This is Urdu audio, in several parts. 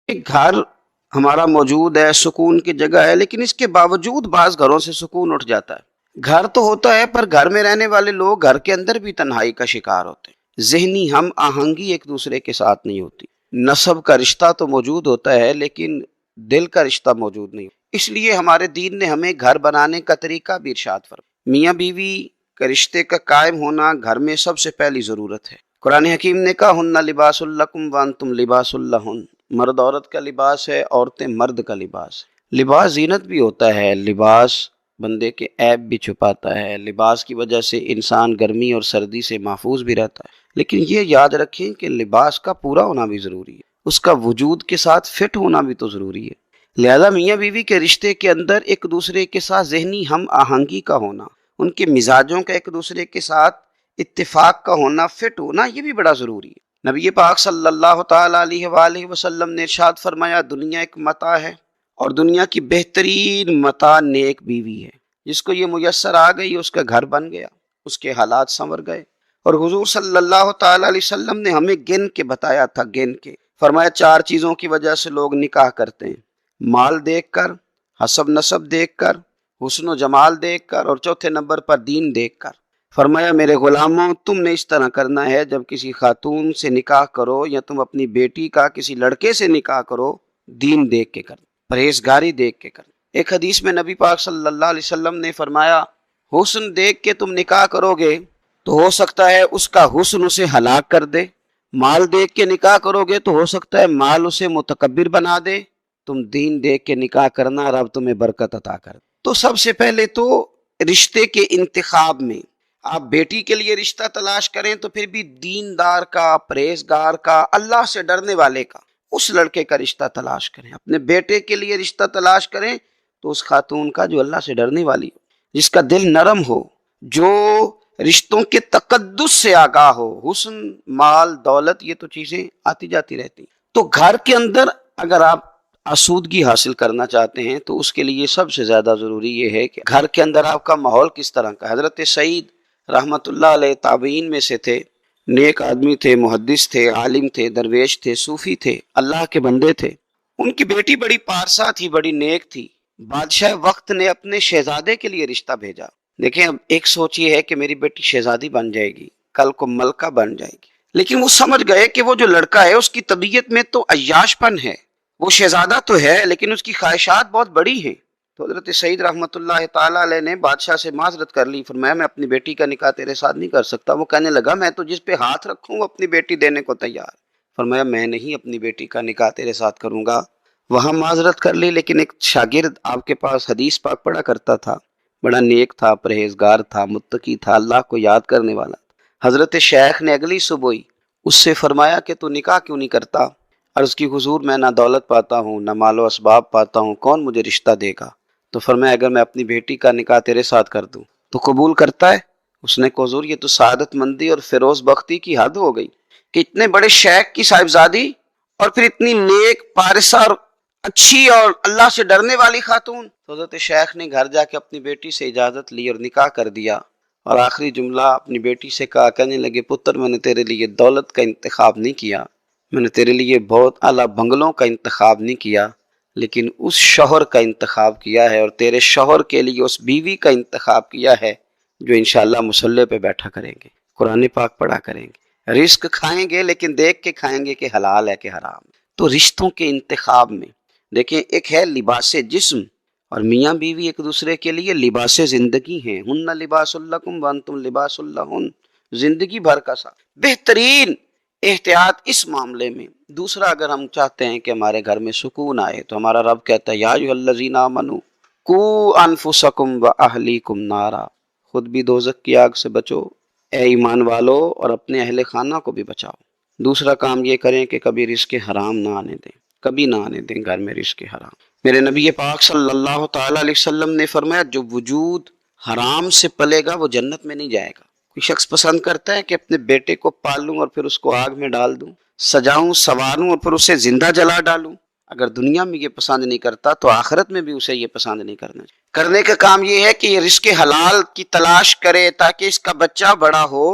ایک گھر ہمارا موجود ہے، سکون کی جگہ ہے، لیکن اس کے باوجود بعض گھروں سے سکون اٹھ جاتا ہے۔ گھر تو ہوتا ہے پر گھر میں رہنے والے لوگ گھر کے اندر بھی تنہائی کا شکار ہوتے ہیں، ذہنی ہم آہنگی ایک دوسرے کے ساتھ نہیں ہوتی، نسب کا رشتہ تو موجود ہوتا ہے لیکن دل کا رشتہ موجود نہیں ہوتا۔ اس لیے ہمارے دین نے ہمیں گھر بنانے کا طریقہ بھی ارشاد فرمایا۔ میاں بیوی کے رشتے کا قائم ہونا گھر میں سب سے پہلی ضرورت ہے۔ قرآن حکیم نے کہا ہن لباس لکم وانتم لباس لہن، مرد عورت کا لباس ہے، عورتیں مرد کا لباس ہے۔ لباس زینت بھی ہوتا ہے، لباس بندے کے عیب بھی چھپاتا ہے، لباس کی وجہ سے انسان گرمی اور سردی سے محفوظ بھی رہتا ہے، لیکن یہ یاد رکھیں کہ لباس کا پورا ہونا بھی ضروری ہے، اس کا وجود کے ساتھ فٹ ہونا بھی تو ضروری ہے۔ لہذا میاں بیوی کے رشتے کے اندر ایک دوسرے کے ساتھ ذہنی ہم آہنگی کا ہونا، ان کے مزاجوں کا ایک دوسرے کے ساتھ اتفاق کا ہونا، فٹ ہونا، یہ بھی بڑا ضروری ہے۔ نبی پاک صلی اللہ تعالی علیہ وآلہ وسلم نے ارشاد فرمایا دنیا ایک متاع ہے اور دنیا کی بہترین متاع نیک بیوی ہے، جس کو یہ میسر آ گئی اس کا گھر بن گیا، اس کے حالات سنور گئے۔ اور حضور صلی اللہ تعالی علیہ وسلم نے ہمیں گن کے بتایا تھا، گن کے فرمایا 4 چیزوں کی وجہ سے لوگ نکاح کرتے ہیں، مال دیکھ کر، حسب نسب دیکھ کر، حسن و جمال دیکھ کر، اور چوتھے نمبر پر دین دیکھ کر۔ فرمایا میرے غلاموں تم نے اس طرح کرنا ہے، جب کسی خاتون سے نکاح کرو یا تم اپنی بیٹی کا کسی لڑکے سے نکاح کرو، دین دیکھ کے کرنا، پرہیزگاری دیکھ کے کرنا۔ ایک حدیث میں نبی پاک صلی اللہ علیہ وسلم نے فرمایا حسن دیکھ کے تم نکاح کرو گے تو ہو سکتا ہے اس کا حسن اسے ہلاک کر دے، مال دیکھ کے نکاح کرو گے تو ہو سکتا ہے مال اسے متکبر بنا دے، تم دین دیکھ کے نکاح کرنا، رب تمہیں برکت عطا کر۔ تو سب سے پہلے تو رشتے کے انتخاب میں آپ بیٹی کے لیے رشتہ تلاش کریں تو پھر بھی دیندار کا، پرہیزگار کا، اللہ سے ڈرنے والے کا، اس لڑکے کا رشتہ تلاش کریں۔ اپنے بیٹے کے لیے رشتہ تلاش کریں تو اس خاتون کا جو اللہ سے ڈرنے والی ہو، جس کا دل نرم ہو، جو رشتوں کے تقدس سے آگاہ ہو۔ حسن، مال، دولت، یہ تو چیزیں آتی جاتی رہتی ہیں۔ تو گھر کے اندر اگر آپ آسودگی حاصل کرنا چاہتے ہیں تو اس کے لیے سب سے زیادہ ضروری یہ ہے کہ گھر کے اندر آپ کا ماحول کس طرح کا۔ حضرت سعید رحمت اللہ علیہ تابعین میں سے تھے، نیک آدمی تھے، محدث تھے، عالم تھے، درویش تھے، صوفی تھے، اللہ کے بندے تھے۔ ان کی بیٹی بڑی پارسا تھی، بڑی نیک تھی۔ بادشاہ وقت نے اپنے شہزادے کے لیے رشتہ بھیجا۔ دیکھیں اب ایک سوچ یہ ہے کہ میری بیٹی شہزادی بن جائے گی، کل کو ملکہ بن جائے گی، لیکن وہ سمجھ گئے کہ وہ جو لڑکا ہے اس کی طبیعت میں تو عیاش پن ہے، وہ شہزادہ تو ہے لیکن اس کی خواہشات بہت بڑی ہیں۔ تو حضرت سعید رحمت اللہ تعالیٰ علیہ نے بادشاہ سے معذرت کر لی، فرمایا میں اپنی بیٹی کا نکاح تیرے ساتھ نہیں کر سکتا۔ وہ کہنے لگا میں تو جس پہ ہاتھ رکھوں اپنی بیٹی دینے کو تیار۔ فرمایا میں نہیں اپنی بیٹی کا نکاح تیرے ساتھ کروں گا۔ وہاں معذرت کر لی، لیکن ایک شاگرد آپ کے پاس حدیث پاک پڑھا کرتا تھا، بڑا نیک تھا، پرہیزگار تھا، متقی تھا، اللہ کو یاد کرنے والا تھا۔ حضرت شیخ نے اگلی صبح ہی اس سے فرمایا کہ تو نکاح کیوں نہیں کرتا؟ عرض کی حضور میں نہ دولت پاتا ہوں نہ مال و اسباب پاتا ہوں، کون مجھے رشتہ دے گا؟ تو فرمایا اگر میں اپنی بیٹی کا نکاح تیرے ساتھ کر دوں تو قبول کرتا ہے؟ اس نے کہا حضور یہ تو سعادت مندی اور فیروز بختی کی حد ہو گئی کہ اتنے بڑے شیخ کی صاحبزادی اور پھر اتنی نیک، پارسا اور اچھی اور اللہ سے ڈرنے والی خاتون۔ تو حضرت شیخ نے گھر جا کے اپنی بیٹی سے اجازت لی اور نکاح کر دیا، اور آخری جملہ اپنی بیٹی سے کہا، کہنے لگے پتر میں نے تیرے لیے دولت کا انتخاب نہیں کیا، میں نے تیرے لیے بہت اعلیٰ بنگلوں کا انتخاب نہیں کیا، لیکن اس شوہر کا انتخاب کیا ہے، اور تیرے شوہر کے لیے اس بیوی کا انتخاب کیا ہے جو انشاءاللہ مصلی پہ بیٹھا کریں گے، قرآن پاک پڑھا کریں گے، رزق کھائیں گے لیکن دیکھ کے کھائیں گے کہ حلال ہے کہ حرام۔ تو رشتوں کے انتخاب میں دیکھیں ایک ہے لباس جسم، اور میاں بیوی ایک دوسرے کے لیے لباس زندگی ہیں، ہن لباس لکم وانتم لباس لہن، زندگی بھر کا ساتھ بہترین احتیاط اس معاملے میں۔ دوسرا اگر ہم چاہتے ہیں کہ ہمارے گھر میں سکون آئے تو ہمارا رب کہتا ہے یا ایھا الذین آمنوا قوا انفسکم واہلیکم نارا، خود بھی دوزخ کی آگ سے بچو اے ایمان والو، اور اپنے اہل خانہ کو بھی بچاؤ۔ دوسرا کام یہ کریں کہ کبھی رزق حرام نہ آنے دیں، کبھی نہ آنے دیں گھر میں رزق حرام۔ میرے نبی پاک صلی اللہ تعالی علیہ وسلم نے فرمایا جو وجود حرام سے پلے گا وہ جنت میں نہیں جائے گا۔ کوئی شخص پسند کرتا ہے کہ اپنے بیٹے کو پالوں اور پھر اس کو آگ میں ڈال دوں، سجاؤں سنواروں اور پھر اسے زندہ جلا ڈالوں؟ اگر دنیا میں یہ پسند نہیں کرتا تو آخرت میں بھی اسے یہ پسند نہیں کرنا چاہیے۔ کرنے کا کام یہ ہے کہ یہ رزق حلال کی تلاش کرے تاکہ اس کا بچہ بڑا ہو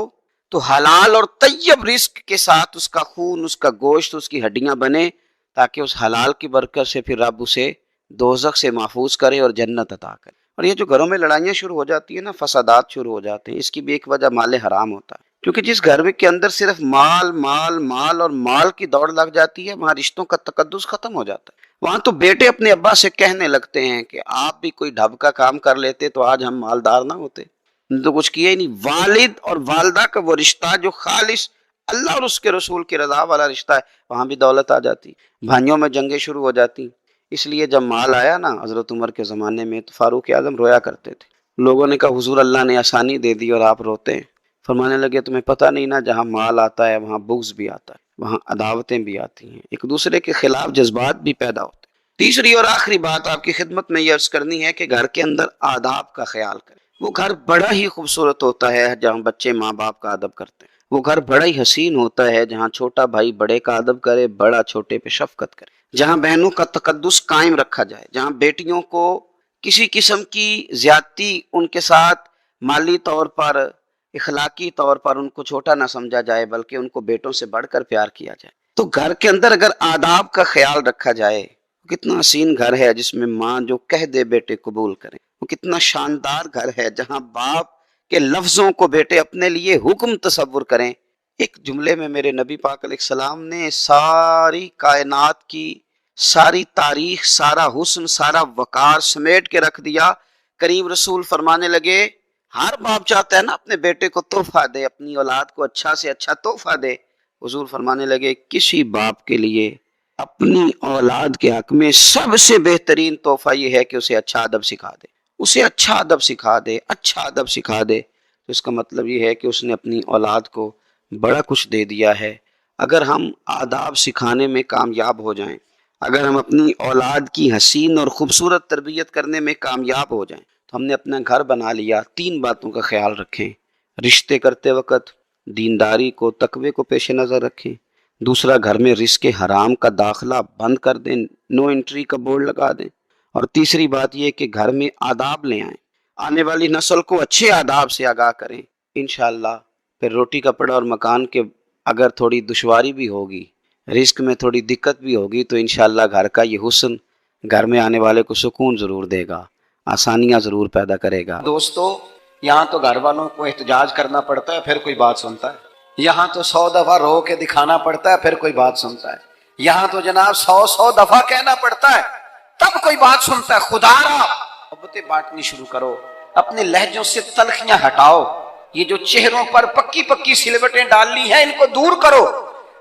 تو حلال اور طیب رزق کے ساتھ اس کا خون، اس کا گوشت، اس کی ہڈیاں بنے تاکہ اس حلال کی برکت سے پھر رب اسے دوزخ سے محفوظ کرے اور جنت عطا کرے۔ اور یہ جو گھروں میں لڑائیاں شروع ہو جاتی ہیں نا، فسادات شروع ہو جاتے ہیں، اس کی بھی ایک وجہ مال حرام ہوتا ہے، کیونکہ جس گھر میں کے اندر صرف مال مال مال اور مال کی دوڑ لگ جاتی ہے، وہاں رشتوں کا تقدس ختم ہو جاتا ہے۔ وہاں تو بیٹے اپنے ابا سے کہنے لگتے ہیں کہ آپ بھی کوئی ڈھب کا کام کر لیتے تو آج ہم مالدار نہ ہوتے، تو کچھ کیا ہی نہیں۔ والد اور والدہ کا وہ رشتہ جو خالص اللہ اور اس کے رسول کی رضا والا رشتہ ہے، وہاں بھی دولت آ جاتی، بھائیوں میں جنگیں شروع ہو جاتی۔ اس لیے جب مال آیا نا حضرت عمر کے زمانے میں، تو فاروق اعظم رویا کرتے تھے۔ لوگوں نے کہا حضور اللہ نے آسانی دے دی اور آپ روتے ہیں۔ فرمانے لگے تمہیں پتہ نہیں نا، جہاں مال آتا ہے وہاں بغض بھی آتا ہے، وہاں عداوتیں بھی آتی ہیں، ایک دوسرے کے خلاف جذبات بھی پیدا ہوتے ہیں۔ تیسری اور آخری بات آپ کی خدمت میں یہ عرض کرنی ہے کہ گھر کے اندر آداب کا خیال کریں۔ وہ گھر بڑا ہی خوبصورت ہوتا ہے جہاں بچے ماں باپ کا ادب کرتے ہیں، وہ گھر بڑا ہی حسین ہوتا ہے جہاں چھوٹا بھائی بڑے کا ادب کرے، بڑا چھوٹے پہ شفقت کرے، جہاں بہنوں کا تقدس قائم رکھا جائے، جہاں بیٹیوں کو کسی قسم کی زیادتی ان کے ساتھ مالی طور پر، اخلاقی طور پر ان کو چھوٹا نہ سمجھا جائے، بلکہ ان کو بیٹوں سے بڑھ کر پیار کیا جائے۔ تو گھر کے اندر اگر آداب کا خیال رکھا جائے، کتنا حسین گھر ہے جس میں ماں جو کہہ دے بیٹے قبول کریں، وہ کتنا شاندار گھر ہے جہاں باپ کے لفظوں کو بیٹے اپنے لیے حکم تصور کریں۔ ایک جملے میں میرے نبی پاک علیہ السلام نے ساری کائنات کی ساری تاریخ، سارا حسن، سارا وقار سمیٹ کے رکھ دیا۔ کریم رسول فرمانے لگے ہر باپ چاہتا ہے نا اپنے بیٹے کو تحفہ دے، اپنی اولاد کو اچھا سے اچھا تحفہ دے۔ حضور فرمانے لگے کسی باپ کے لیے اپنی اولاد کے حق میں سب سے بہترین تحفہ یہ ہے کہ اسے اچھا ادب سکھا دے، اسے اچھا ادب سکھا دے، اچھا ادب سکھا دے۔ تو اس کا مطلب یہ ہے کہ اس نے اپنی اولاد کو بڑا کچھ دے دیا ہے۔ اگر ہم آداب سکھانے میں کامیاب ہو جائیں، اگر ہم اپنی اولاد کی حسین اور خوبصورت تربیت کرنے میں کامیاب ہو جائیں، تو ہم نے اپنا گھر بنا لیا۔ تین باتوں کا خیال رکھیں، رشتے کرتے وقت دینداری کو، تقوی کو پیش نظر رکھیں۔ دوسرا، گھر میں رزق حرام کا داخلہ بند کر دیں، نو انٹری کا بورڈ لگا دیں۔ اور تیسری بات یہ کہ گھر میں آداب لے آئیں، آنے والی نسل کو اچھے آداب سے آگاہ کریں۔ انشاءاللہ پھر روٹی کپڑا اور مکان کے اگر تھوڑی دشواری بھی ہوگی، رزق میں تھوڑی دقت بھی ہوگی، تو انشاءاللہ گھر کا یہ حسن گھر میں آنے والے کو سکون ضرور دے گا، آسانیاں ضرور پیدا کرے گا۔ دوستو، یہاں تو گھر والوں کو احتجاج کرنا پڑتا ہے پھر کوئی بات سنتا ہے، یہاں تو 100 دفعہ رو کے دکھانا پڑتا ہے پھر کوئی بات سنتا ہے، یہاں تو جناب 100 دفعہ کہنا پڑتا ہے تب کوئی بات سنتا ہے۔ خدا را محبتیں بانٹنی شروع کرو، اپنے لہجوں سے تلخیاں ہٹاؤ، یہ جو چہروں پر پکی پکی سلوٹیں ڈالنی ہیں ان کو دور کرو۔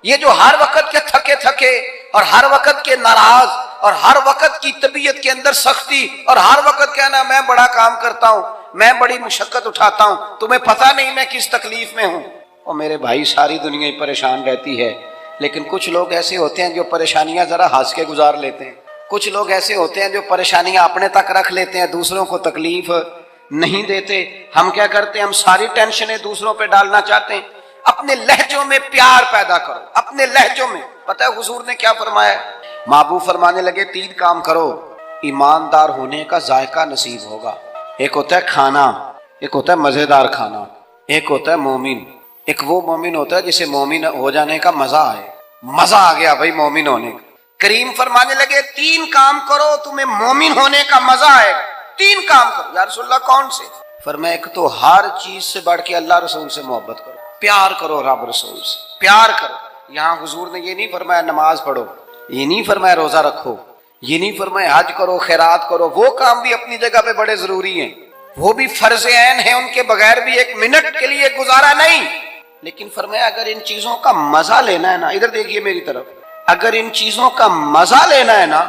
یہ جو ہر وقت کے تھکے تھکے اور ہر وقت کے ناراض اور ہر وقت کی طبیعت کے اندر سختی اور ہر وقت کہنا میں بڑا کام کرتا ہوں، میں بڑی مشقت اٹھاتا ہوں، تمہیں پتہ نہیں میں کس تکلیف میں ہوں۔ اور میرے بھائی، ساری دنیا ہی پریشان رہتی ہے، لیکن کچھ لوگ ایسے ہوتے ہیں جو پریشانیاں ذرا ہنس کے گزار لیتے ہیں، کچھ لوگ ایسے ہوتے ہیں جو پریشانیاں اپنے تک رکھ لیتے ہیں، دوسروں کو تکلیف نہیں دیتے۔ ہم کیا کرتے ہیں؟ ہم ساری ٹینشنیں دوسروں پہ ڈالنا چاہتے ہیں۔ اپنے لہجوں میں پیار پیدا کرو، اپنے لہجوں میں۔ پتہ ہے حضور نے کیا فرمایا؟ محبوب فرمانے لگے 3 کام کرو، ایماندار ہونے کا ذائقہ نصیب ہوگا۔ ایک ہوتا ہے کھانا، ایک ہوتا ہے مزیدار کھانا، ایک ہوتا ہے مومن۔ ایک وہ مومن ہوتا ہے جسے مومن ہو جانے کا مزہ آئے، مزہ آ گیا بھائی مومن ہونے کا۔ کریم فرمانے لگے 3 کام کرو تمہیں مومن ہونے کا مزہ آئے گا۔ 3 کام کرو۔ یا رسول اللہ کون سے؟ فرمایا ایک تو ہر چیز سے بڑھ کے اللہ رسول سے محبت کرو، پیار کرو رب رسول سے، پیار کرو۔ یہاں حضور نے یہ نہیں فرمایا نماز پڑھو، یہ نہیں فرمایا روزہ رکھو، یہ نہیں فرمایا حج کرو، خیرات کرو، وہ کام بھی اپنی جگہ پہ بڑے ضروری ہیں، وہ بھی فرض عین ہیں، ان کے بغیر بھی 1 منٹ کے لیے گزارا نہیں۔ لیکن فرمایا اگر ان چیزوں کا مزہ لینا ہے نا، ادھر دیکھیے میری طرف، اگر ان چیزوں کا مزہ لینا ہے نا،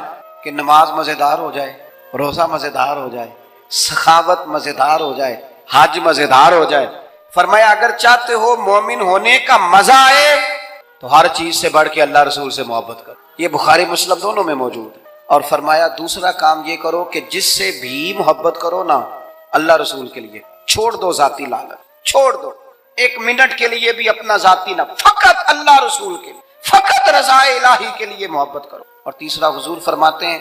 کہ نماز مزیدار ہو جائے، روزہ مزیدار ہو جائے، سخاوت مزیدار ہو جائے، حج مزیدار ہو جائے، فرمایا اگر چاہتے ہو مومن ہونے کا مزہ آئے تو ہر چیز سے بڑھ کے اللہ رسول سے محبت کرو۔ یہ بخاری مسلم دونوں میں موجود ہے۔ اور فرمایا دوسرا کام یہ کرو کہ جس سے بھی محبت کرو نا اللہ رسول کے لیے، چھوڑ دو ذاتی لالچ، چھوڑ دو 1 منٹ کے لیے بھی اپنا ذاتی نہ، فقط اللہ رسول کے لیے، فقط رضا الہی کے لیے محبت کرو۔ اور تیسرا حضور فرماتے ہیں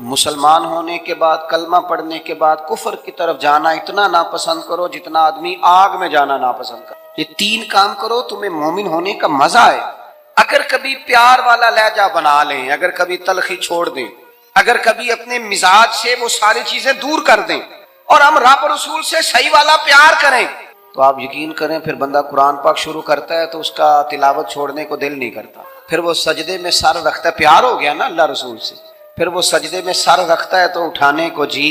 مسلمان ہونے کے بعد، کلمہ پڑھنے کے بعد کفر کی طرف جانا اتنا ناپسند کرو جتنا آدمی آگ میں جانا ناپسند کرو۔ یہ 3 کام کرو تمہیں مومن ہونے کا مزہ آئے۔ اگر کبھی پیار والا لہجہ بنا لیں، اگر کبھی تلخی چھوڑ دیں، اگر کبھی اپنے مزاج سے وہ ساری چیزیں دور کر دیں اور ہم رب رسول سے صحیح والا پیار کریں، تو آپ یقین کریں پھر بندہ قرآن پاک شروع کرتا ہے تو اس کا تلاوت چھوڑنے کو دل نہیں کرتا، پھر وہ سجدے میں سر رکھتا ہے، پیار ہو گیا نا اللہ رسول سے، پھر وہ سجدے میں سر رکھتا ہے تو اٹھانے کو جی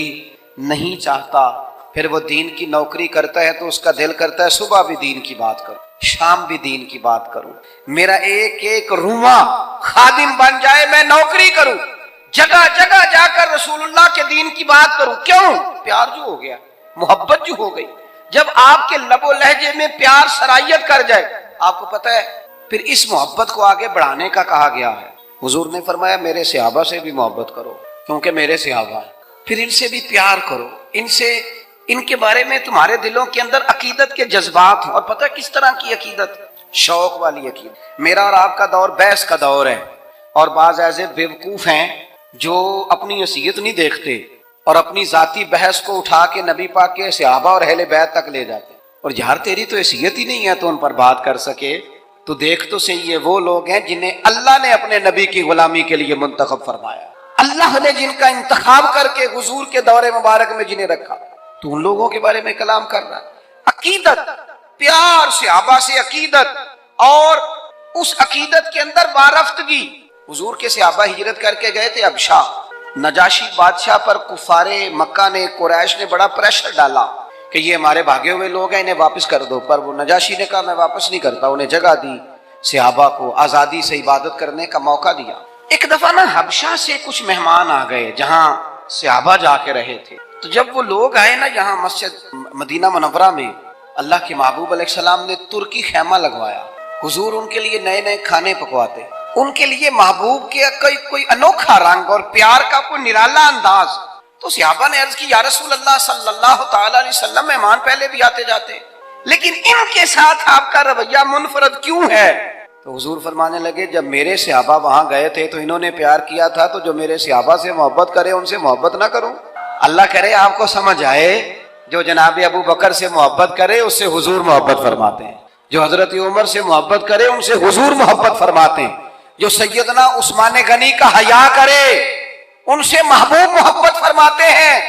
نہیں چاہتا، پھر وہ دین کی نوکری کرتا ہے تو اس کا دل کرتا ہے صبح بھی دین کی بات کروں، شام بھی دین کی بات کروں، میرا ایک ایک رواں خادم بن جائے، میں نوکری کروں، جگہ جگہ جا کر رسول اللہ کے دین کی بات کروں۔ کیوں؟ پیار جو ہو گیا، محبت جو ہو گئی۔ جب آپ کے لب و لہجے میں پیار سرائیت کر جائے، آپ کو پتہ ہے پھر اس محبت کو آگے بڑھانے کا کہا گیا ہے۔ حضور نے فرمایا میرے صحابہ سے بھی محبت کرو کیونکہ میرے صحابہ ہیں، پھر ان سے بھی پیار کرو، ان کے بارے میں تمہارے دلوں کے اندر عقیدت کے جذبات ہوں۔ اور پتہ کس طرح کی عقیدت؟ شوق والی عقیدت۔ میرا اور آپ کا دور بحث کا دور ہے، اور بعض ایسے بیوقوف ہیں جو اپنی حیثیت نہیں دیکھتے اور اپنی ذاتی بحث کو اٹھا کے نبی پاک کے صحابہ اور اہل بیت تک لے جاتے ہیں، اور یار تیری تو حیثیت ہی نہیں ہے تو ان پر بات کر سکے، تو دیکھ تو صحیح یہ وہ لوگ ہیں جنہیں اللہ نے اپنے نبی کی غلامی کے لیے منتخب فرمایا، اللہ نے جن کا انتخاب کر کے حضور کے دور مبارک میں جنہیں رکھا، تو ان لوگوں کے بارے میں کلام کر رہا ہے۔ عقیدت، پیار صحابہ سے عقیدت، اور اس عقیدت کے اندر وارفتگی۔ حضور کے صحابہ ہجرت کر کے گئے تھے حبشہ، نجاشی بادشاہ پر کفار مکہ نے، قریش نے بڑا پریشر ڈالا کہ یہ ہمارے بھاگے ہوئے لوگ ہیں، انہیں واپس کر دو، پر وہ نجاشی نے کہا میں واپس نہیں کرتا، انہیں جگہ دی، صحابہ کو آزادی سے عبادت کرنے کا موقع دیا۔ ایک دفعہ نا حبشہ سے کچھ مہمان آ گئے جہاں صحابہ جا کے رہے تھے، تو جب وہ لوگ آئے نا یہاں مسجد مدینہ منورہ میں، اللہ کے محبوب علیہ السلام نے ترکی خیمہ لگوایا، حضور ان کے لیے نئے نئے کھانے پکواتے، ان کے لیے محبوب کے کوئی انوکھا رنگ اور پیار کا کوئی نرالا انداز۔ تو صحابہ نے عرض کی یا رسول اللہ صلی اللہ تعالی علیہ وسلم، مہمان پہلے بھی آتے جاتے لیکن ان کے ساتھ آپ کا رویہ منفرد کیوں ہے؟ تو حضور فرمانے لگے جب میرے صحابہ وہاں گئے تھے تو انہوں نے پیار کیا تھا، تو جو میرے صحابہ سے محبت کرے ان سے محبت نہ کروں؟ اللہ کرے آپ کو سمجھ آئے، جو جناب ابو بکر سے محبت کرے اس سے حضور محبت فرماتے ہیں، جو حضرت عمر سے محبت کرے ان سے حضور محبت فرماتے ہیں، جو سیدنا عثمان غنی کا حیا کرے ان سے محبوب محبت فرماتے ہیں،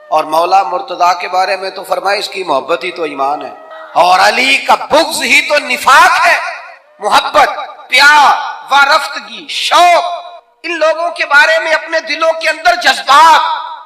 اور مولا مرتضیٰ کے بارے میں تو فرمائے اس کی محبت ہی تو ایمان ہے، اور علی کا بغض ہی تو نفاق ہے۔ محبت، پیار، وارفتگی، شوق، ان لوگوں کے بارے میں اپنے دلوں کے اندر جذبات،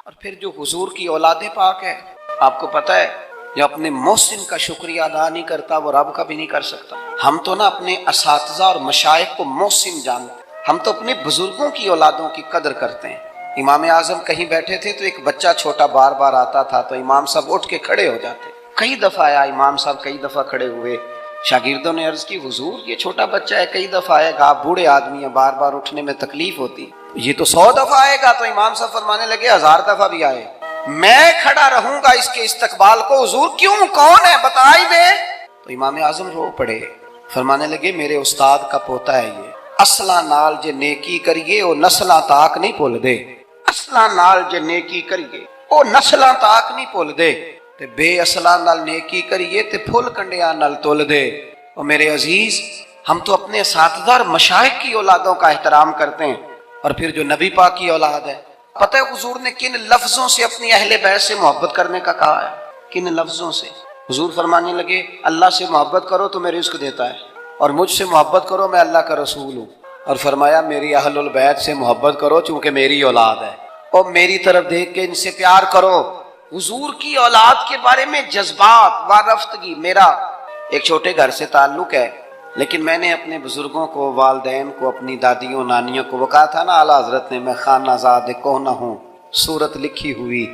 اور پھر جو حضور کی اولاد پاک ہے، آپ کو پتہ ہے جو اپنے محسن کا شکریہ ادا نہیں کرتا وہ رب کا بھی نہیں کر سکتا۔ ہم تو نا اپنے اساتذہ اور مشائخ کو محسن جانتے ہیں، ہم تو اپنے بزرگوں کی اولادوں کی قدر کرتے ہیں۔ امام اعظم کہیں بیٹھے تھے تو ایک بچہ چھوٹا بار بار آتا تھا تو امام صاحب اٹھ کے کھڑے ہو جاتے، کئی دفعہ آیا امام صاحب، کئی دفعہ کھڑے ہوئے، شاگردوں نے عرض کی حضور یہ چھوٹا بچہ ہے، کئی دفعہ آئے گا، آپ بوڑھے آدمی ہیں، بار بار اٹھنے میں تکلیف ہوتی، یہ تو 100 دفعہ آئے گا۔ تو امام صاحب فرمانے لگے 1000 دفعہ بھی آئے میں کھڑا رہوں گا اس کے استقبال کو۔ حضور کیوں، کون ہے بتا ہی دے۔ تو امام اعظم رو پڑے، فرمانے لگے میرے استاد کا پوتا ہے یہ، اصلاں نال جے نیکی کریے وہ نسلاں تاک نہیں بھول دے، اصلاں نال جے نیکی کریے وہ نسلاں تاک نہیں بھول دے، تے بے اصلاں نال نیکی کریے تے پھل کنڈیاں نال تول دے۔ اور میرے عزیز، ہم تو اپنے اساتذہ اور مشائخ کی اولادوں کا احترام کرتے ہیں، اور پھر جو نبی پاک کی اولاد ہے، پتہ ہے حضور نے کن لفظوں سے اپنی اہل بیت سے محبت کرنے کا کہا ہے؟ کن لفظوں سے؟ حضور فرمانے لگے اللہ سے محبت کرو تو میں رزق دیتا ہے، اور مجھ سے محبت کرو میں اللہ کا رسول ہوں، اور فرمایا میری اہل البیت سے محبت کرو چونکہ میری اولاد ہے، اور میری طرف دیکھ کے ان سے پیار کرو۔ حضور کی اولاد کے بارے میں جذبات، وارفتگی۔ میرا ایک چھوٹے گھر سے تعلق ہے، لیکن میں نے اپنے بزرگوں کو، والدین کو، اپنی دادیوں نانیوں کو، وہ کہا تھا نا اعلیٰ حضرت نے میں خانہ زاد کوہ ہوں، صورت لکھی ہوئی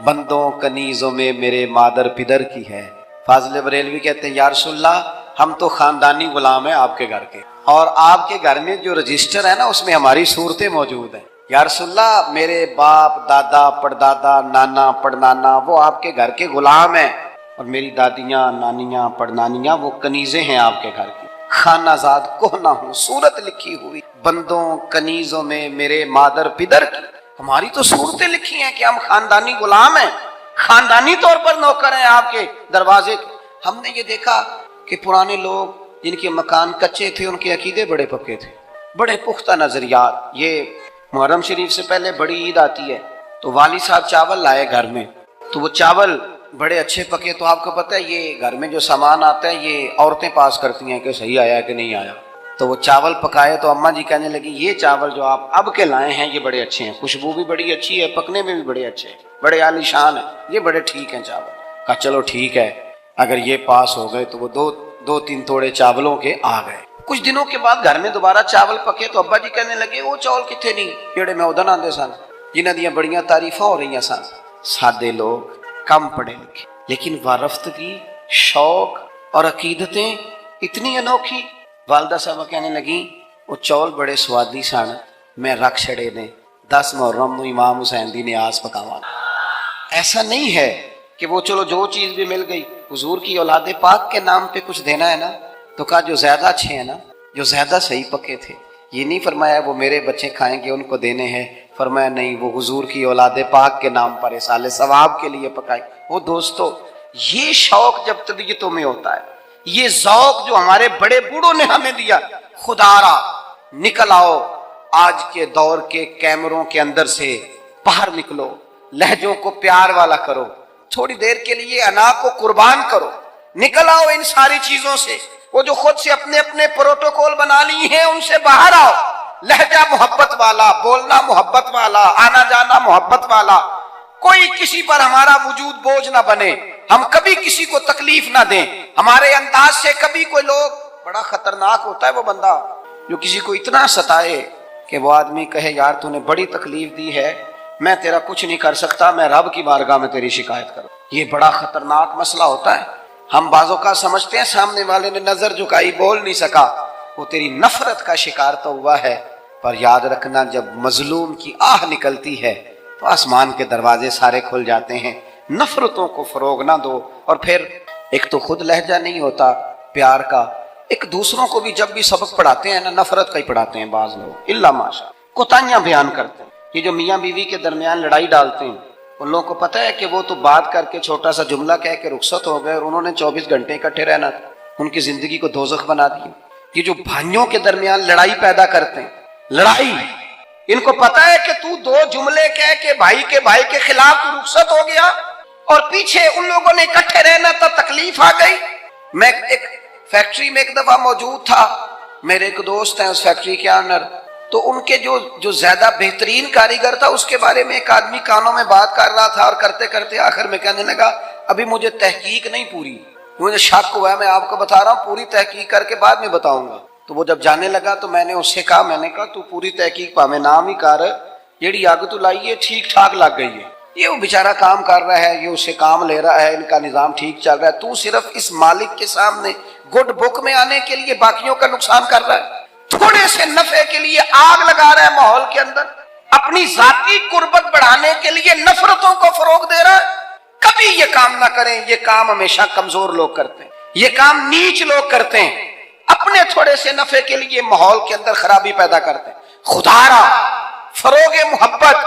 بندوں کنیزوں میں میرے مادر پدر کی ہے۔ فاضل بریلوی کہتے ہیں یا رسول اللہ ہم تو خاندانی غلام ہیں آپ کے گھر کے، اور آپ کے گھر میں جو رجسٹر ہے نا اس میں ہماری صورتیں موجود ہیں۔ یا رسول اللہ میرے باپ، دادا، پڑدادا، نانا، پڑنانا وہ آپ کے گھر کے غلام ہیں، اور میری دادیاں، نانیاں، پڑنانیاں وہ کنیزیں ہیں آپ کے گھر کی۔ خانہ زاد کوہنا ہوں، صورت لکھی ہوئی بندوں کنیزوں میں میرے مادر پدر کی۔ ہماری تو صورتیں لکھی ہیں کہ ہم خاندانی غلام ہیں، خاندانی طور پر نوکر ہیں آپ کے دروازے کے۔ ہم نے یہ دیکھا کہ پرانے لوگ جن کے مکان کچے تھے ان کے عقیدے بڑے پکے تھے، بڑے پختہ نظریات۔ یہ محرم شریف سے پہلے بڑی عید آتی ہے تو والد صاحب چاول لائے گھر میں، تو وہ چاول بڑے اچھے پکے، تو آپ کو پتہ ہے یہ گھر میں جو سامان آتا ہے یہ عورتیں پاس کرتی ہیں کہ صحیح آیا کہ نہیں آیا۔ تو وہ چاول پکائے تو اماں جی کہنے لگی یہ چاول جو آپ اب کے لائے ہیں یہ بڑے اچھے ہیں، خوشبو بھی بڑی اچھی ہے، پکنے میں بھی بڑے اچھے ہیں، بڑے عالی شان ہیں، یہ بڑے ٹھیک ہیں چاول۔ کہا چلو ٹھیک ہے، اگر یہ پاس ہو گئے تو وہ دو تین توڑے چاولوں کے آ گئے۔ کچھ دنوں کے بعد گھر میں دوبارہ چاول پکے تو ابا جی کہنے لگے وہ چاول کتنے نہیں جڑے میں ادن آندے سن، جنہاں دیاں بڑیاں تعریفاں ہو رہی سن۔ سادے لوگ، کم پڑھے لکھے، لیکن وارفتگی، شوق اور عقیدتیں اتنی انوکھی۔ والدہ صاحبہ کہنے لگیں وہ چول بڑے سوادی سن، میں رکھ چھڑے نے 10 محرم نو امام حسین دی نیاز پکاواں۔ ایسا نہیں ہے کہ وہ چلو جو چیز بھی مل گئی، حضور کی اولاد پاک کے نام پہ کچھ دینا ہے نا، تو کہا جو زیادہ اچھے ہیں نا، جو زیادہ صحیح پکے تھے، یہ نہیں فرمایا وہ میرے بچے کھائیں گے ان کو دینے ہیں، فرمایا نہیں وہ حضور کی اولاد پاک کے نام پر اصالِ ثواب کے لیے پکائے۔ وہ دوستو یہ شوق جب طبیعتوں میں ہوتا ہے، یہ ذوق جو ہمارے بڑے بوڑھوں نے ہمیں دیا، خدا را نکل آؤ آج کے دور کے کیمروں کے اندر سے باہر نکلو، لہجوں کو پیار والا کرو، تھوڑی دیر کے لیے انا کو قربان کرو، نکل آؤ ان ساری چیزوں سے، وہ جو خود سے اپنے اپنے پروٹوکول بنا لی ہیں ان سے باہر آؤ، لہجہ محبت والا، بولنا محبت والا، آنا جانا محبت والا، کوئی کسی پر ہمارا وجود بوجھ نہ بنے، ہم کبھی کسی کو تکلیف نہ دیں، ہمارے انداز سے کبھی کوئی لوگ، بڑا خطرناک ہوتا ہے وہ بندہ جو کسی کو اتنا ستائے کہ وہ آدمی کہے یار تو نے بڑی تکلیف دی ہے، میں تیرا کچھ نہیں کر سکتا، میں رب کی بارگاہ میں تیری شکایت کروں۔ یہ بڑا خطرناک مسئلہ ہوتا ہے۔ ہم بعضوں کا سمجھتے ہیں سامنے والے نے نظر جھکائی بول نہیں سکا، وہ تیری نفرت کا شکار تو ہوا ہے، پر یاد رکھنا جب مظلوم کی آہ نکلتی ہے تو آسمان کے دروازے سارے کھل جاتے ہیں۔ نفرتوں کو فروغ نہ دو، اور پھر ایک تو خود لہجہ نہیں ہوتا پیار کا، ایک دوسروں کو بھی جب بھی سبق پڑھاتے ہیں نا نفرت کا ہی پڑھاتے ہیں بعض لوگ، الا ماشاء، کوتاہیاں بیان کرتے ہیں۔ یہ جو میاں بیوی کے درمیان لڑائی ڈالتے ہیں ان لوگوں کو پتہ ہے کہ وہ تو بات کر کے چھوٹا سا جملہ کہہ کے رخصت ہو گئے اور انہوں نے 24 گھنٹے اکٹھے رہنا تھا، ان کی زندگی کو دوزخ بنا دی۔ یہ جو بھائیوں کے درمیان لڑائی پیدا کرتے ہیں، لڑائی، ان کو پتہ ہے کہ تو 2 جملے کہہ کے بھائی کے خلاف تو رخصت ہو گیا اور پیچھے ان لوگوں نے اکٹھے رہنا تھا، تکلیف آ گئی۔ میں ایک فیکٹری میں ایک دفعہ موجود تھا، میرے ایک دوست ہیں اس فیکٹری کے آنر، تو ان کے جو زیادہ بہترین کاریگر تھا اس کے بارے میں ایک آدمی کانوں میں بات کر رہا تھا، اور کرتے کرتے آخر میں کہنے لگا ابھی مجھے تحقیق نہیں پوری، مجھے شک ہوا ہے، میں آپ کو بتا رہا ہوں پوری تحقیق کر کے بعد میں بتاؤں گا۔ تو وہ جب جانے لگا تو میں نے اس سے کہا، میں نے کہا تو پوری تحقیق پا میں نام ہی کر جیڑی آگ تو لائی ہے ٹھیک ٹھاک لگ گئی ہے، یہ وہ بیچارہ کام کر رہا ہے، یہ اس سے کام لے رہا ہے، ان کا نظام ٹھیک چل رہا ہے، تو صرف اس مالک کے سامنے گڈ بک میں آنے کے لیے باقیوں کا نقصان کر رہا ہے، تھوڑے سے نفع کے لیے آگ لگا رہا ہے ماحول کے اندر، اپنی ذاتی قربت بڑھانے کے لیے نفرتوں کو فروغ دے رہا ہے۔ کبھی یہ کام نہ کریں، یہ کام ہمیشہ کمزور لوگ کرتے ہیں، یہ کام نیچ لوگ کرتے ہیں، اپنے تھوڑے سے نفع کے لیے ماحول کے اندر خرابی پیدا کرتے ہیں۔ خدا را فروغ محبت،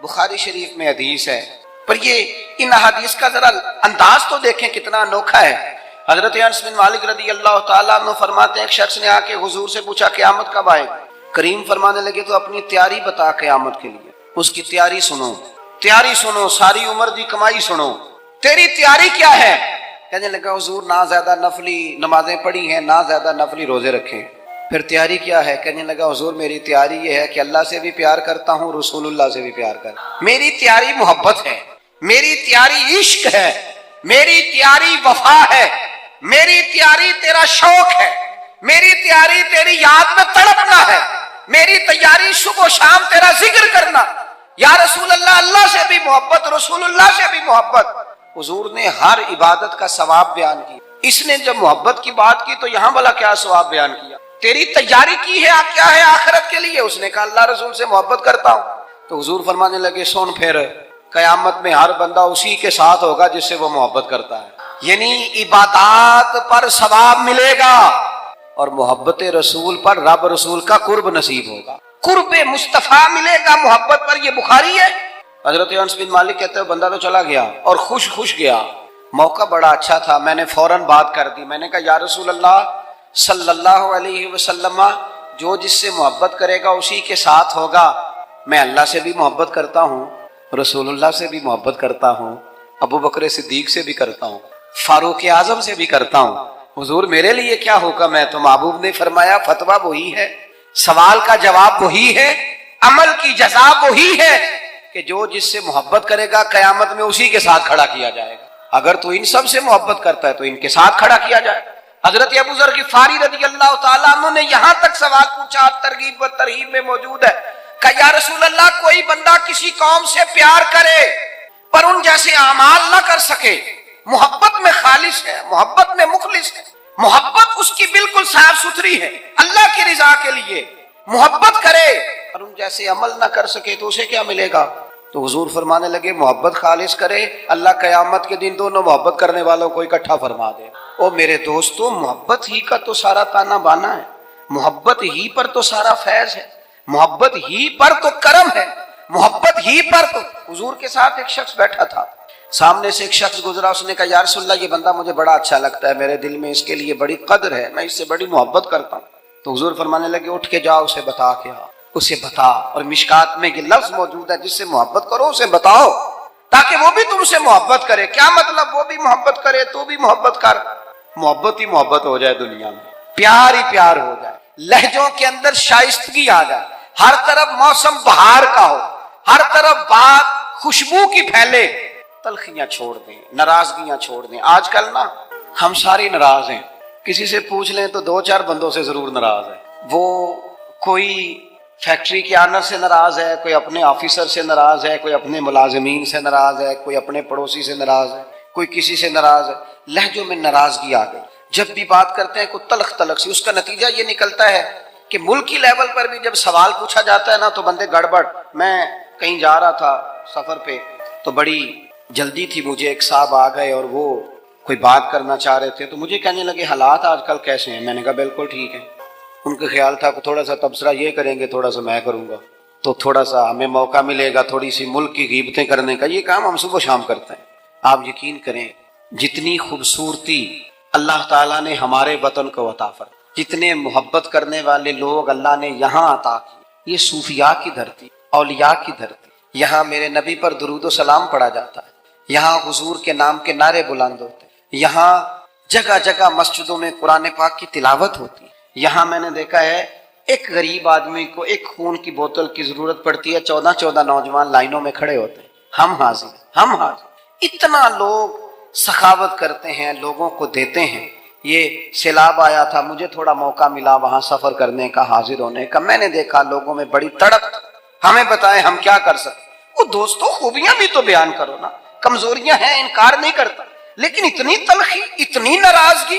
بخاری شریف میں حدیث ہے، پر یہ ان حدیث کا ذرا انداز تو دیکھیں کتنا انوکھا ہے۔ حضرت انس بن مالک رضی اللہ تعالیٰ عنہ فرماتے ہیں ایک شخص نے آ کے حضور سے پوچھا قیامت کب آئے؟ کریم فرمانے لگے تو اپنی تیاری بتا قیامت کے لیے، اس کی تیاری سنو، تیاری سنو، ساری عمر دی کمائی سنو، تیری تیاری کیا ہے؟ کہنے لگا حضور نہ زیادہ نفلی نمازیں پڑھی ہیں، نہ زیادہ نفلی روزے رکھے۔ پھر تیاری کیا ہے؟ کہنے لگا حضور میری تیاری یہ ہے کہ اللہ سے بھی پیار کرتا ہوں، رسول اللہ سے بھی پیار کرتا ہوں، میری تیاری محبت ہے، میری تیاری عشق ہے، میری تیاری وفا ہے، میری تیاری تیرا شوق ہے، میری تیاری تیری یاد میں تڑپنا ہے، میری تیاری صبح و شام تیرا ذکر کرنا، یا رسول اللہ، اللہ سے بھی محبت، رسول اللہ سے بھی محبت۔ حضور نے ہر عبادت کا ثواب بیان کیا، اس نے جب محبت کی بات کی تو یہاں بھلا کیا ثواب بیان کیا؟ تیری تیاری کی ہے کیا ہے آخرت کے لیے؟ اس نے کہا اللہ رسول سے محبت کرتا ہوں۔ تو حضور فرمانے لگے سن پھر قیامت میں ہر بندہ اسی کے ساتھ ہوگا جس سے وہ محبت کرتا ہے، یعنی عبادات پر ثواب ملے گا اور محبت رسول پر رب رسول کا قرب نصیب ہوگا، قرب مصطفیٰ ملے گا محبت پر۔ یہ بخاری ہے۔ حضرت انس بن مالک کہتے ہیں بندہ تو چلا گیا اور خوش گیا، موقع بڑا اچھا تھا، میں نے فوراً بات کر دی، میں نے کہا یا رسول اللہ صلی اللہ علیہ وسلم جو جس سے محبت کرے گا اسی کے ساتھ ہوگا۔ میں اللہ سے بھی محبت کرتا ہوں، رسول اللہ سے بھی محبت کرتا ہوں، ابو بکر صدیق سے بھی کرتا ہوں، فاروق اعظم سے بھی کرتا ہوں۔ حضور میرے لیے کیا حکم ہے؟ تو محبوب نے فرمایا فتویٰ وہی ہے، سوال کا جواب وہی ہے، عمل کی جزا وہی ہے کہ جو جس سے محبت کرے گا قیامت میں اسی کے ساتھ کھڑا کیا جائے گا۔ اگر تو ان سب سے محبت کرتا ہے تو ان کے ساتھ کھڑا کیا جائے۔ حضرت ابو ذر غفاری رضی اللہ تعالیٰ عنہ نے یہاں تک سوال پوچھا، ترغیب و ترہیب میں موجود ہے، کہ یا رسول اللہ کوئی بندہ کسی قوم سے پیار کرے پر ان جیسے اعمال نہ کر سکے، محبت میں خالص ہے، محبت میں مخلص ہے، محبت اس کی بالکل صاف ستھری ہے اللہ کی رضا کے لیے، محبت کرے اور ان جیسے عمل نہ کر سکے تو اسے کیا ملے گا؟ تو حضور فرمانے لگے محبت خالص کرے، اللہ قیامت کے دن دونوں محبت کرنے والوں کو اکٹھا فرما دے۔ او میرے دوستو، محبت ہی کا تو سارا تانا بانا ہے، محبت ہی پر تو سارا فیض ہے، محبت ہی پر تو کرم ہے، محبت ہی پر تو۔ حضور کے ساتھ ایک شخص بیٹھا تھا، سامنے سے ایک شخص گزرا، اس نے کہا یا رسول اللہ یہ بندہ مجھے بڑا اچھا لگتا ہے، میرے دل میں اس کے لیے بڑی قدر ہے، میں اس سے بڑی محبت کرتا ہوں۔ تو حضور فرمانے لگے اٹھ کے جاؤ اسے بتا کے آؤ، اسے بتا۔ اور مشکات میں یہ لفظ موجود ہے جس سے محبت کرو اسے بتاؤ تاکہ وہ بھی تم سے محبت کرے۔ کیا مطلب؟ وہ بھی محبت کرے تو بھی محبت کر، محبت ہی محبت ہو جائے دنیا میں، پیار ہی پیار ہو جائے، لہجوں کے اندر شائستگی آ جائے، ہر طرف موسم بہار کا ہو، ہر طرف بات خوشبو کی پھیلے، تلخیاں چھوڑ دیں، ناراضگیاں چھوڑ دیں۔ آج کل نا ہم ساری ناراض ہیں، کسی سے پوچھ لیں تو دو چار بندوں سے ضرور ناراض ہے۔ وہ کوئی فیکٹری کے آنر سے ناراض ہے، کوئی اپنے آفیسر سے ناراض ہے، کوئی اپنے ملازمین سے ناراض ہے، کوئی اپنے پڑوسی سے ناراض ہے، کوئی کسی سے ناراض ہے۔ لہجوں میں ناراضگی آ گئی، جب بھی بات کرتے ہیں کوئی تلخ تلخ سی، اس کا نتیجہ یہ نکلتا ہے کہ ملکی لیول پر بھی جب سوال پوچھا جاتا ہے نا تو بندے گڑبڑ۔ میں کہیں جا رہا تھا سفر پہ، تو بڑی جلدی تھی مجھے، ایک صاحب آ گئے اور وہ کوئی بات کرنا چاہ رہے تھے، تو مجھے کہنے لگے حالات آج کل کیسے ہیں؟ میں نے کہا بالکل ٹھیک ہے۔ ان کا خیال تھا کہ تھوڑا سا تبصرہ یہ کریں گے، تھوڑا سا میں کروں گا، تو تھوڑا سا ہمیں موقع ملے گا تھوڑی سی ملک کی غیبتیں کرنے کا۔ یہ کام ہم صبح شام کرتے ہیں۔ آپ یقین کریں جتنی خوبصورتی اللہ تعالیٰ نے ہمارے وطن کو عطا فرمائی، جتنے محبت کرنے والے لوگ اللہ نے یہاں عطا کیے، یہ صوفیاء کی دھرتی، اولیاء کی دھرتی، یہاں میرے نبی پر درود و سلام پڑھا جاتا ہے، یہاں حضور کے نام کے نعرے بلند ہوتے ہیں، یہاں جگہ جگہ مسجدوں میں قرآن پاک کی تلاوت ہوتی ہے۔ یہاں میں نے دیکھا ہے ایک غریب آدمی کو ایک خون کی بوتل کی ضرورت پڑتی ہے، 14 نوجوان لائنوں میں کھڑے ہوتے ہیں، ہم حاضر، ہم حاضر۔ اتنا لوگ سخاوت کرتے ہیں، لوگوں کو دیتے ہیں۔ یہ سیلاب آیا تھا، مجھے تھوڑا موقع ملا وہاں سفر کرنے کا، حاضر ہونے کا، میں نے دیکھا لوگوں میں بڑی تڑپ۔ ہمیں بتائیں ہم کیا کر سکتے؟ وہ دوستوں خوبیاں بھی تو بیان کرو نا، کمزوریاں ہیں انکار نہیں کرتا، لیکن اتنی تلخی، اتنی ناراضگی،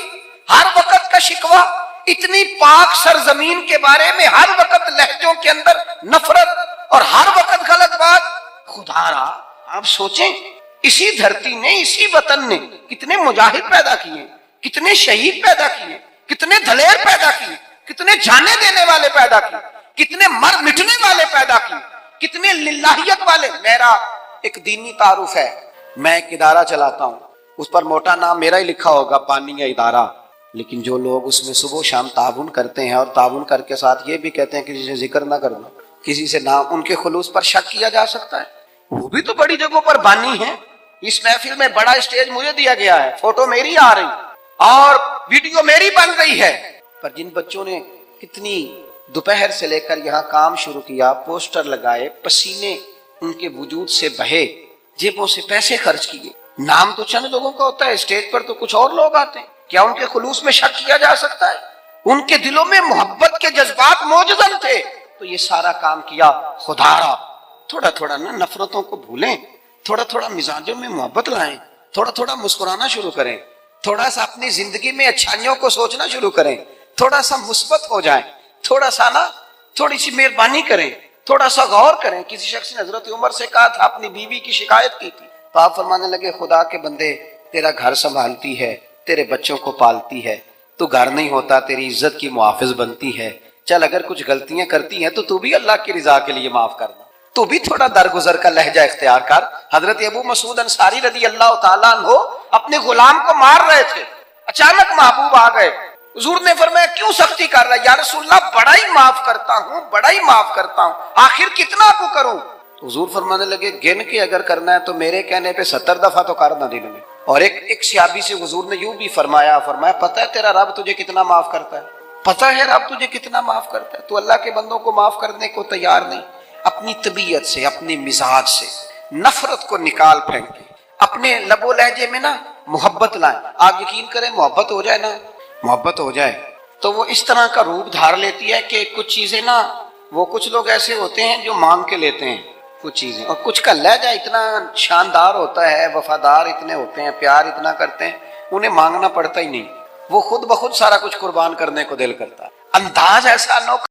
ہر وقت کا شکوہ، اتنی پاک سرزمین کے بارے میں ہر وقت لہجوں کے اندر نفرت اور ہر وقت غلط بات۔ خدا را آپ سوچیں، اسی دھرتی نے، اسی وطن نے کتنے مجاہد پیدا کیے، کتنے شہید پیدا کیے، کتنے دلیر پیدا کیے، کتنے جانے دینے والے پیدا کیے، کتنے مر مٹنے والے پیدا کیے، کتنے للہیت والے۔ میرا ایک دینی تعارف ہے، میں ایک ادارہ چلاتا ہوں، اس پر موٹا نام میرا ہی لکھا ہوگا، پانی ادارہ، لیکن جو لوگ اس میں صبح و شام تعاون کرتے ہیں اور تعاون کر کے ساتھ یہ بھی کہتے ہیں کسی سے ذکر نہ کرنا، کسی سے نام، ان کے خلوص پر شک کیا جا سکتا ہے۔ وہ بھی تو بڑی جگہوں پر بانی ہیں۔ اس محفل میں بڑا اسٹیج مجھے دیا گیا ہے، فوٹو میری آ رہی اور ویڈیو میری بن رہی ہے، پر جن بچوں نے کتنی دوپہر سے لے کر یہاں کام شروع کیا، پوسٹر لگائے، پسینے ان کے وجود سے بہے، جیبوں سے پیسے خرچ کیے، نام تو چند لوگوں کا ہوتا ہے، اسٹیج پر تو کچھ اور لوگ آتے ہیں، کیا ان کے خلوص میں شک کیا جا سکتا ہے؟ ان کے دلوں میں محبت کے جذبات موجود تھے، تو یہ سارا کام کیا خدا را۔ تھوڑا تھوڑا نا نفرتوں کو بھولیں، تھوڑا تھوڑا مزاجوں میں محبت لائیں، تھوڑا تھوڑا مسکرانا شروع کریں، تھوڑا سا اپنی زندگی میں اچھائیوں کو سوچنا شروع کریں، تھوڑا سا مثبت ہو جائیں، تھوڑا سا نا تھوڑی سی مہربانی کریں، تھوڑا سا غور کریں۔ کسی شخص نے حضرت عمر سے کہا تھا، اپنی بیوی کی شکایت کی تھی، تو آپ فرمانے لگے خدا کے بندے، تیرا گھر سنبھالتی ہے، تیرے بچوں کو پالتی ہے، تو گھر نہیں ہوتا تیری عزت کی محافظ بنتی ہے، چل اگر کچھ غلطیاں کرتی ہیں تو بھی اللہ کی رضا کے لیے معاف کرنا، تو بھی تھوڑا درگزر کا لہجہ اختیار کر۔ حضرت ابو مسعود انصاری رضی اللہ تعالیٰ عنہ اپنے غلام کو مار رہے تھے، اچانک محبوب آ گئے، حضور نے فرمایا کیوں سختی کر رہا ہے؟ یا رسول اللہ بڑا ہی معاف کرتا ہوں، بڑا ہی معاف کرتا ہوں، آخر کتنا کو کروں؟ حضور فرمانے لگے گن کے اگر کرنا ہے تو میرے کہنے پہ 70 دفعہ تو کر نہ دن میں۔ اور ایک صحابی سے حضور نے یوں بھی فرمایا پتہ ہے تیرا رب تجھے کتنا معاف کرتا ہے؟ پتہ ہے رب تجھے کتنا معاف کرتا ہے؟ تو اللہ کے بندوں کو معاف کرنے کو تیار نہیں، اپنی طبیعت سے، اپنے مزاج سے نفرت کو نکال پھینکیں، اپنے لب و لہجے میں نا محبت لائیں۔ آپ یقین کریں محبت ہو جائے نا، محبت ہو جائے تو وہ اس طرح کا روپ دھار لیتی ہے کہ کچھ چیزیں نا، وہ کچھ لوگ ایسے ہوتے ہیں جو مانگ کے لیتے ہیں کچھ چیزیں، اور کچھ کا لہجہ اتنا شاندار ہوتا ہے، وفادار اتنے ہوتے ہیں، پیار اتنا کرتے ہیں، انہیں مانگنا پڑتا ہی نہیں، وہ خود بخود سارا کچھ قربان کرنے کو دل کرتا ہے۔ انداز ایسا انوکھا